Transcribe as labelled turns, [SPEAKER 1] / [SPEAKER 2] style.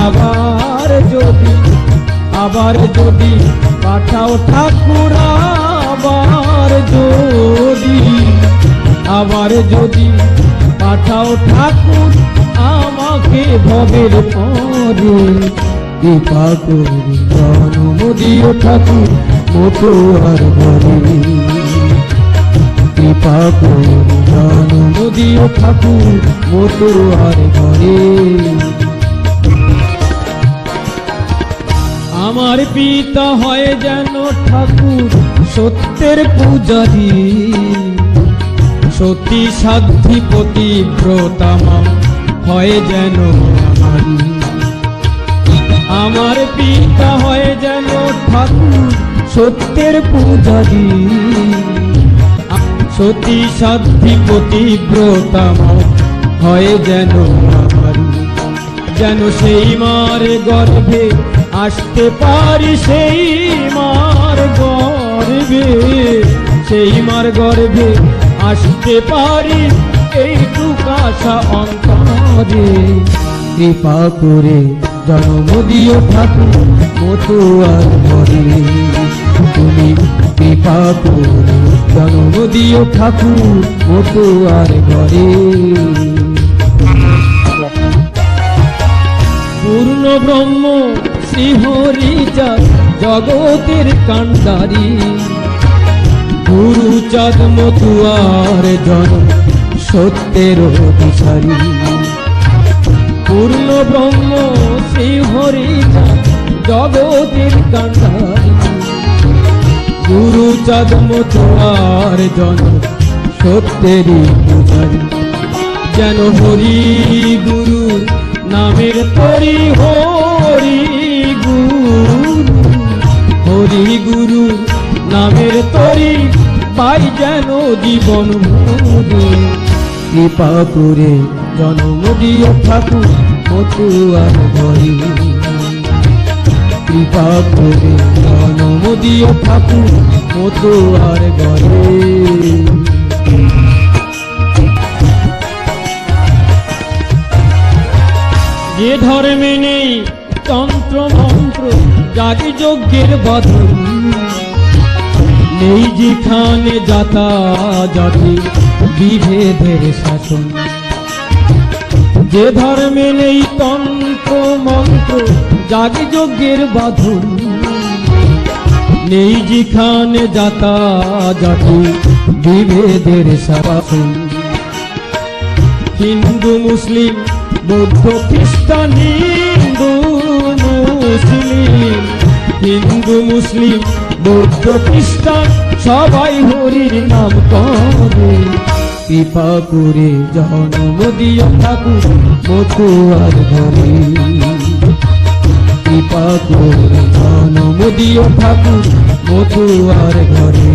[SPEAKER 1] আবার যদি পাঠাও ঠাকুর, আবার যদি পাঠাও ঠাকুর আমাকে ভবের পরে, কৃপা করে জন্ম দিও ঠাকুর মতুয়ার ঘরে, কৃপা করে জন্ম দিও ঠাকুর মতুয়ার ঘরে। আমার পিতা হয় যেন ঠাকুর সত্যের পূজারী, সতী সাধ্বী পতিব্রতা মা হয় যেন আমারই। আমার পিতা হয় যেন ঠাকুর সত্যের পূজারী, সতী সাধ্বী পতিব্রতা মা হয় যেন আমারই। যেন সেই মার গর্ভে আসতে পারি, সেই মার গর্ভে আসতে পারি, এইটুকু আশা অন্তরে। কৃপা করে জন্ম দিও ঠাকুর মতুয়ার ঘরে, তুমি কৃপা করে জন্ম দিও ঠাকুর মতুয়ার ঘরে। পূর্ণ ব্রহ্ম শ্রীহরি জগতের কান্ডারি, গুরুচাঁদ মতুয়ার জন্ম সত্যের দিশারি। পূর্ণ ব্রহ্ম শ্রীহরি জগতের কান্ডারি, গুরুচাঁদ মতুয়ার জন্ম সত্যেরই পূজারি। যেন হরি গুরু নামের তরি, হরি গুরু নামের তরি পাই যেন জীবন ভরে। কৃপা করে জন্ম দিও ঠাকুর মতুয়ার ঘরে, কৃপা করে জন্ম দিও ঠাকুর মতুয়ার ঘরে। যে ধর্মে নেই তন্ত্র মন্ত্র যাগি যজ্ঞের বাঁধন, নেই যেখানে যাতাযাতি বিভেদের শাসন। যে ধর্মে নেই তন্ত্র মন্ত্র যাগি যজ্ঞের বাঁধন, নেই যেখানে যাতাযাতি বিভেদের শাসন। হিন্দু মুসলিম বৌদ্ধ খ্রিস্টান, হিন্দু মুসলিম বৌদ্ধ খ্রিস্টান সবাই হরির নাম করে। কৃপা করে জন্ম দিও ঠাকুর মতুয়ার ঘরে, কৃপা করে জন্ম দিও ঠাকুর মতুয়ার ঘরে।